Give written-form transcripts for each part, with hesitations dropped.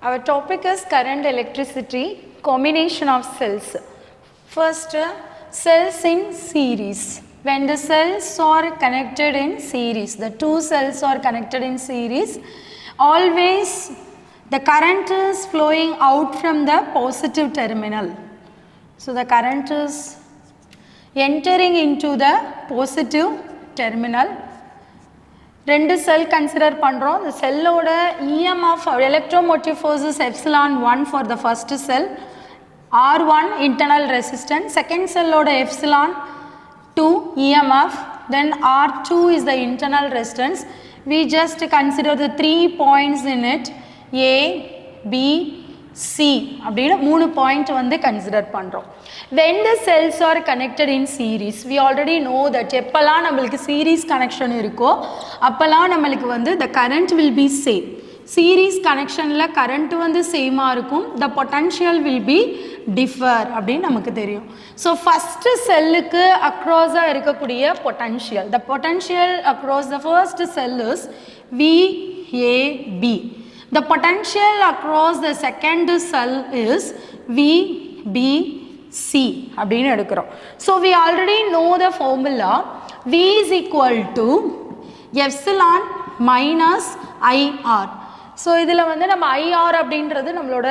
Our topic is current electricity, combination of cells. First, cells in series. When the cells are connected in series, the two cells are connected in series, always the current is flowing out from the positive terminal. So the current is entering into the positive terminal. ரெண்டு செல் consider பண்ணுறோம். இந்த செல்லோட EM of electromotive force is epsilon 1 for the first cell, R1 internal resistance, second cellோட epsilon 2 EMF, then R2 is the internal resistance. We just consider the 3 points in it, A, B, C அப்படினு மூணு point வந்து consider பண்றோம். When the cells are connected in series, we already know that எப்பலாம் நமக்கு series connection இருக்கோ அப்பலாம் நமக்கு வந்து the current will be same. Series connectionல current வந்து சேமா இருக்கும், the potential will be differ அப்படினு நமக்கு தெரியும். So first cellக்கு across இருக்கக்கூடிய potential, the potential across the first cell is VAB. The potential across the second cell is VBC அப்படினு எடுக்கிறோம். So we already know the formula. V is equal to epsilon minus IR. So இதில் வந்து நம்ம IR அப்படின்றது நம்மளோட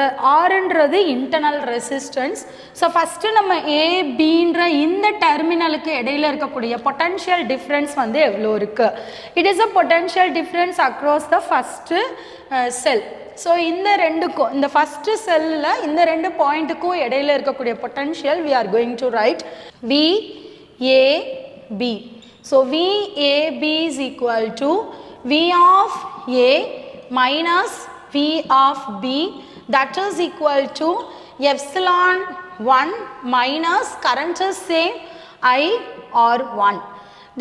Rன்றது internal resistance. So first நம்ம ABன்ற இந்த டெர்மினலுக்கு இடையில இருக்கக்கூடிய potential difference வந்து எவ்வளோ இருக்கு? It is a potential difference across the first cell. So இந்த ரெண்டுக்கும் இந்த first cellல இந்த ரெண்டு பாயிண்ட்டுக்கும் இடையில இருக்கக்கூடிய potential we are going to write VAB. So VAB is equal to V of A minus V of B, that is equal to epsilon 1 minus current is same I or 1.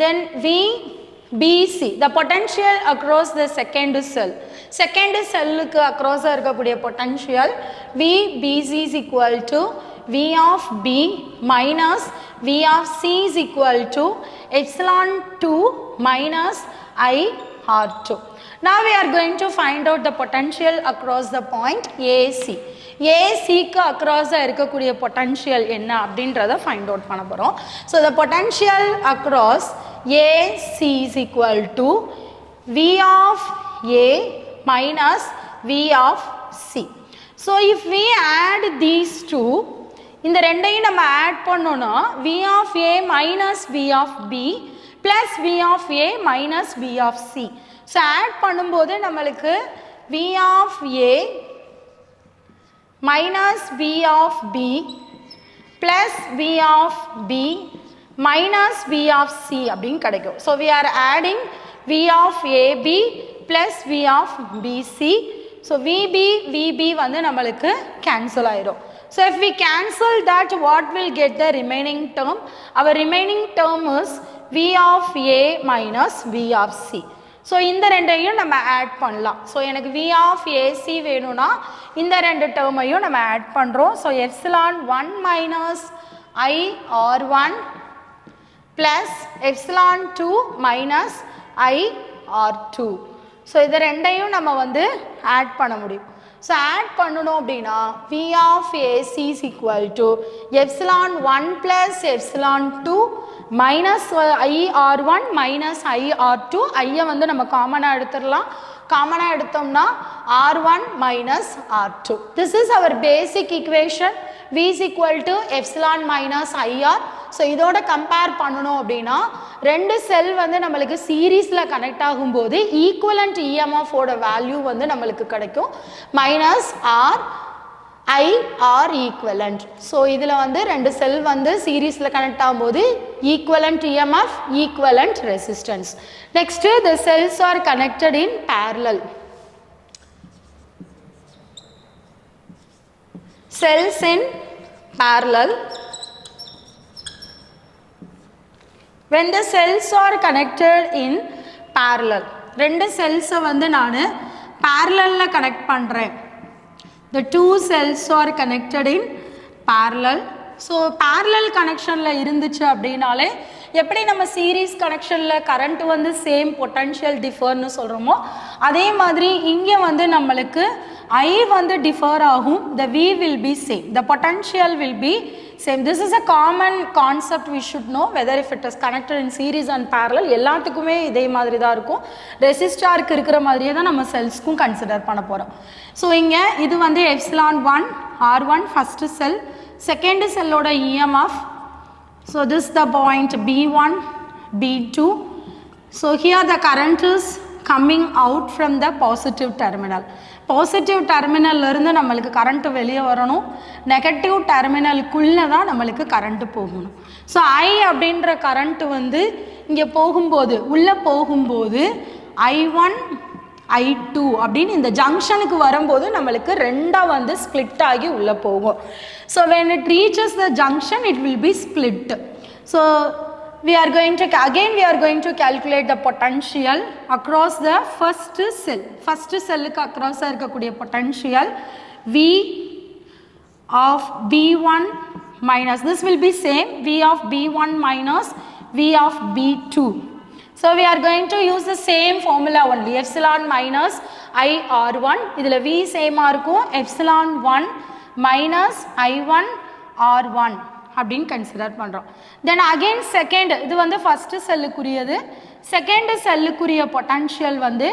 Then VBC, the potential across the second cell. Second cell across இருக்கக்கூடிய potential VBC is equal to V of B minus V of C is equal to epsilon 2 minus I R2. Now we are going to find out the potential across the point AC. AC க்கு across இருக்கக்கூடிய potential என்ன அப்படின்றத find out பண்ண போறோம். So the potential across AC is equal to V of A minus V of C. So if we add these two, இந்த ரெண்டையும் நம்ம add பண்ணோம்னா V of A minus V of B plus V of A minus V of C. So add பண்ணும்போது நம்மளுக்கு V of A minus V of B plus V of B minus V of C அப்படின்னு கிடைக்கும். So we are adding V of AB plus V of BC. So VB வந்து நம்மளுக்கு cancel ஆயிடும். So if we cancel that, what will get the remaining term? Our remaining term is V of A minus V of C. So இந்த ரெண்டையும் நம்ம add பண்ணலாம். So எனக்கு V of AC வேணும்னா இந்த ரெண்டு டேர்மையும் நம்ம add பண்றோம். So epsilon 1 minus I R1 plus epsilon 2 minus I R2. So இது ரெண்டையும் நம்ம வந்து add பண்ண முடியும். So add பண்ணணும் அப்படின்னா V of AC is equal to epsilon 1 plus epsilon 2 minus IR1 minus IR2. ஐயை வந்து நம்ம காமனாக எடுத்துடலாம். காமனாக எடுத்தோம்னா R1 minus R2. This is our basic equation. V is equal to epsilon minus IR. So இதோட compare பண்ணணும் அப்படின்னா ரெண்டு செல் வந்து நம்மளுக்கு சீரீஸில் கனெக்ட் ஆகும்போது ஈக்குவலண்ட் EMF ஓட வேல்யூ வந்து நம்மளுக்கு கிடைக்கும் minus R I are equivalent. So இதில் வந்து ரெண்டு செல் வந்து சீரீஸில் கனெக்ட் ஆகும்போது equivalent EMF, equivalent resistance. Next, the cells are connected in parallel. Cells in parallel. When the cells are connected in parallel, ரெண்டு cells வந்து நான் parallelல connect பண்ணுறேன். The two cells are connected in parallel. So parallel கனெக்ஷனில் இருந்துச்சு அப்படின்னாலே எப்படி நம்ம series கனெக்ஷனில் current வந்து same potential டிஃபர்னு சொல்கிறோமோ அதே மாதிரி இங்கே வந்து நம்மளுக்கு I வந்து டிஃபர் ஆகும், the V will be same, the potential will be same. This is a common concept we should know whether if it is connected in series and parallel. எல்லாத்துக்குமே இதே மாதிரி தான் இருக்கும். ரெசிஸ்டாருக்கு இருக்கிற மாதிரியே தான் நம்ம செல்ஸ்க்கும் கன்சிடர் பண்ண போகிறோம். ஸோ இங்கே இது வந்து epsilon 1 R1 first cell, second செல்லோட EMF. So this is the point B1 B2. So here the current is coming out from the positive terminal. Positive டெர்மினல்ல இருந்து நம்மளுக்கு கரண்ட் வெளியே வரணும், நெகட்டிவ் டெர்மினலுக்குள்ளே தான் நம்மளுக்கு கரண்ட் போகணும். ஸோ I அப்படின்ற கரண்ட் வந்து இங்கே போகும்போது உள்ளே போகும்போது I1 I2 அப்படின்னு இந்த ஜங்ஷனுக்கு வரும்போது நம்மளுக்கு ரெண்டாக வந்து ஸ்ப்ளிட் ஆகி உள்ளே போகும். So when it reaches the junction it will be split. So we are going to calculate the potential across the first cell. First cell ku across irukkudiya potential V of B1 minus, this will be same, V of B1 minus V of B2. So we are going to use the same formula only, epsilon minus I R1. idhula V same ah irukum, epsilon 1 minus I1 R1 அப்படின்னு consider பண்ணுறோம். Then again second, இது வந்து first செல்லுக்குரியது, second செல்லுக்குரிய potential வந்து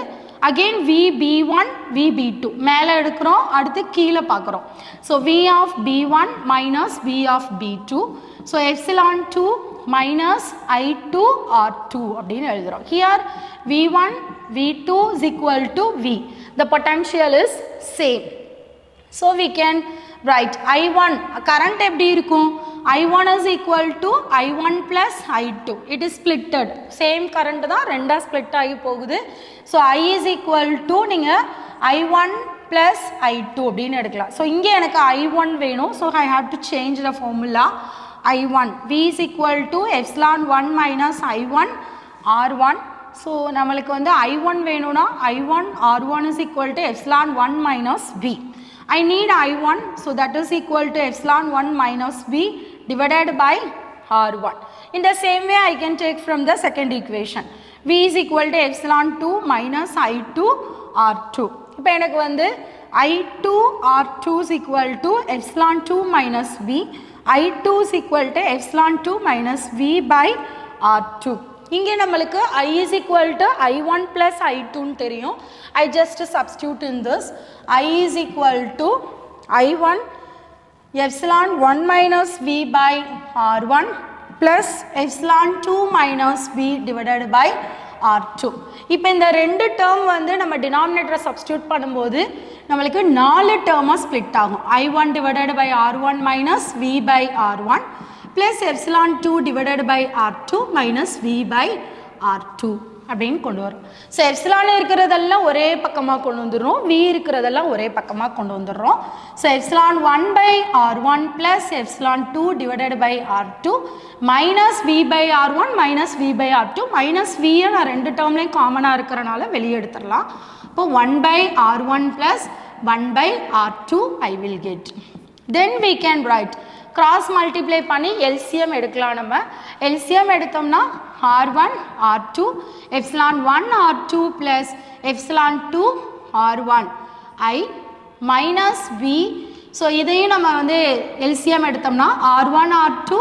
again VB1 VB2 மேலே எடுக்கிறோம், அடுத்து கீழே பார்க்குறோம். So V of B1 minus V of B2. So epsilon 2 minus I2 R2 அப்படின்னு எழுதுகிறோம். Here V1 V2 is equal to V. The potential is same. So we can write I1, current எப்படி இருக்கும், I1 is equal to I1 plus I2. It is splitted. Same current தான் ரெண்டா split ஆகி போகுது. So I is equal to நீங்கள் I1 plus I2 அப்படின்னு எடுக்கலாம். So இங்கே எனக்கு I1 வேணும். So I have to change the formula. I1 V is equal to epsilon 1 minus I1 R1. So நம்மளுக்கு வந்து I1 வேணும்னா I1 R1 is equal to epsilon 1 minus V. I need I1, so that is equal to epsilon 1 minus V divided by R1. In the same way I can take from the second equation. V is equal to epsilon 2 minus I2 R2. இப்போ எனக்கு வந்து I2 R2 is equal to epsilon 2 minus V. I2 is equal to epsilon 2 minus V by R2. இங்கே நம்மளுக்கு I is equal to I1 plus I2 தெரியும். I just substitute in this. I is equal to I1 epsilon 1 minus V by R1 plus epsilon 2 minus V divided by R2. இப்போ இந்த ரெண்டு term வந்து நம்ம டினாமினேட்டரை substitute பண்ணும்போது நம்மளுக்கு 4 டேர்மாக split ஆகும். I1 divided by R1 minus V by R1 plus epsilon 2 divided by R2 minus V by R2 அப்படின்னு கொண்டு வரும். ஸோ எப்சிலான் இருக்கிறதெல்லாம் ஒரே பக்கமாக கொண்டு வந்துடுறோம், V இருக்கிறதெல்லாம் ஒரே பக்கமாக கொண்டு வந்துடுறோம். So epsilon 1 by R1 plus epsilon 2 divided by R2 minus V by R1 minus V by R2. Minus Vயை நான் ரெண்டு டேர்ம்லேயும் காமனாக இருக்கிறனால வெளியே எடுத்துடலாம். இப்போ 1 by R1 plus 1 by R2 I will get. Then we can write, cross multiply பண்ணி LCM எடுக்கலாம். நம்ம LCM எடுத்தோம்னா R1 R2 epsilon 1 R2 plus epsilon 2 R1 I minus V. So இதையும் நம்ம வந்து LCM எடுத்தோம்னா R1 R2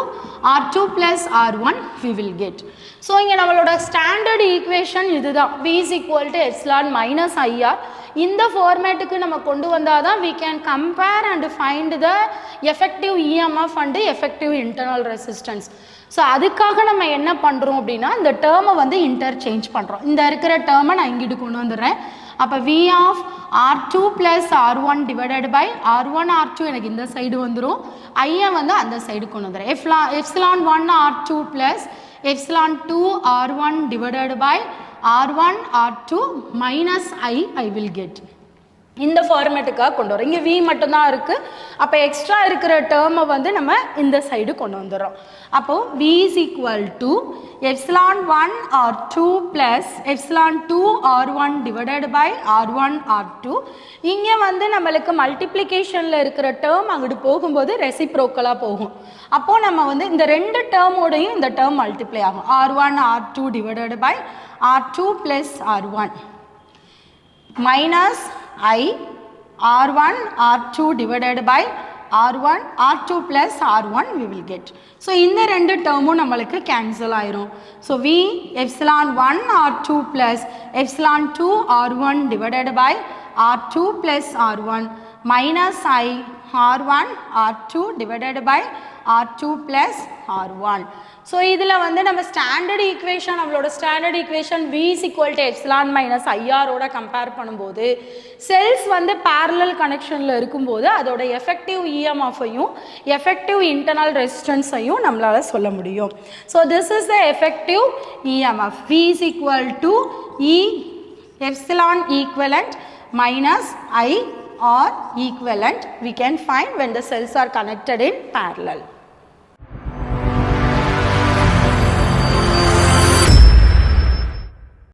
R2 plus R1 we will get. So இங்கே நம்மளோட ஸ்டாண்டர்ட் ஈக்குவேஷன் இதுதான், V is equal to epsilon minus IR. இந்த ஃபார்மேட்டுக்கு நம்ம கொண்டு வந்தால் தான் we can compare and find the effective EMF and effective internal resistance. So அதுக்காக நம்ம என்ன பண்ணுறோம் அப்படின்னா இந்த டேர்மை வந்து இன்டர்சேஞ்ச் பண்ணுறோம். இந்த இருக்கிற டேர்மை நான் இங்கிட்டு கொண்டு வந்துடுறேன். அப்போ V of R2 plus R1 divided by R1 R2 எனக்கு இந்த சைடு வந்துடும், ஐயை வந்து அந்த சைடு கொண்டு வந்துடுறேன். epsilon 1 R2 plus epsilon 2 R1 divided by R1 R2 minus I will get. இந்த ஃபார்மேட்டுக்காக கொண்டு வரோம். இங்கே v மட்டும்தான் இருக்குது. அப்போ எக்ஸ்ட்ரா இருக்கிற டேர்மை வந்து நம்ம இந்த சைடு கொண்டு வந்துடுறோம். அப்போது v is equal to epsilon 1 r2 plus epsilon 2 r1 divided by r1 r2. இங்கே வந்து நம்மளுக்கு மல்டிப்ளிகேஷனில் இருக்கிற டேர்ம் அங்கிட்டு போகும்போது ரெசிப்ரோக்கலாக போகும். அப்போது நம்ம வந்து இந்த ரெண்டு டேர்மோடையும் இந்த டேர்ம் மல்டிப்ளை ஆகும். r1 r2 divided by r2 plus r1 minus I r1 r2 divided by r1 r2 plus r1 we will get. So இந்த ரெண்டு டேர்மும் நம்மளுக்கு கேன்சல் ஆயிரும். So v epsilon 1 r2 plus epsilon 2 r1 divided by r2 plus r1 minus I r1 r2 divided by r2 plus r1. So இதில் வந்து நம்ம standard equation நம்மளோட standard equation v is equal to epsilon minus IR ஓட compare பண்ணும்போது cells வந்து parallel கனெக்ஷனில் இருக்கும்போது அதோட effective EMF-ஐயும் effective internal ரெசிஸ்டன்ஸையும் நம்மளால் சொல்ல முடியும். So this is the effective EMF. v is equal to E epsilon equivalent minus I or equivalent we can find when the cells are connected in parallel.